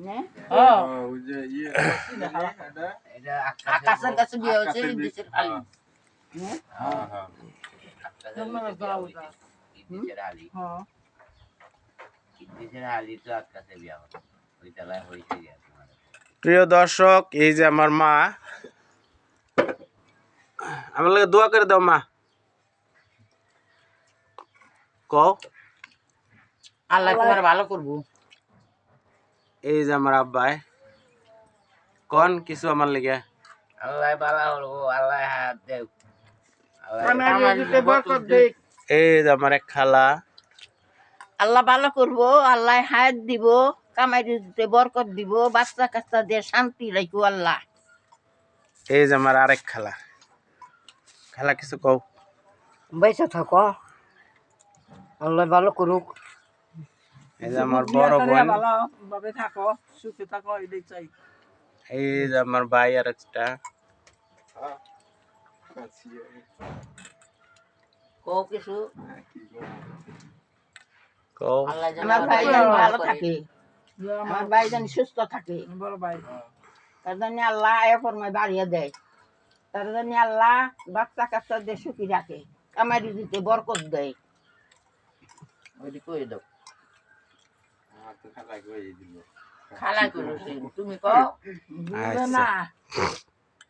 নে ওই যে ইয়ে এটা আকাশের কাছে বিয়ে হচ্ছে আকাশের ইদ্রিসের খালি নে হ্যাঁ হ্যাঁ তোমরা যাও ওটা ইদ্রিসের আলী হ্যাঁ ইদ্রিসের আলী তো আকাশে বিয়া হলো ওই তালায় হয়েছে গিয়া তোমার প্রিয় দর্শক এই যে আমার মা আমার লাগে দোয়া করে দাও মা কও আল্লাহ তোমার ভালো করবো এই যে আমার আব্বাই কোন কিছু আমার লাগে আল্লাহ বালা হলো আল্লাহ হাত দেও আল্লাহ আমার দিতে বরকত দেখ এই যে আমার এক খালা আল্লাহ ভালো করবো আল্লাহ হায়াত দিব কামাই দিতে বরকত দিব বাচ্চা কাচ্চা দিয়ে শান্তি রাখবো আল্লাহ এই যে আমার আরেক খালা খালা কিছু কও বেঁচে থাকো আল্লাহ ভালো করুক এই যে আমার বড় বোন ভালো ভাবে থাকো সুখে থাকো এটাই চাই এই যে আমার ভাই আর একটা কো কিছু কও আল্লাহ যেন আমার ভাই যেন ভালো থাকে আমার ভাই যেন সুস্থ থাকে বড় ভাই তার জন্য আল্লাহ আয় ফরমায় বাড়িয়ে দেয় তার জন্য আল্লাহ বাচ্চা কাচ্চা দিয়ে সুখী রাখে কামাই দিতে বরকত দেয় ওইটি কই দাও আমার তো খালা কই দিল খালা করো তুমি কও আচ্ছা। না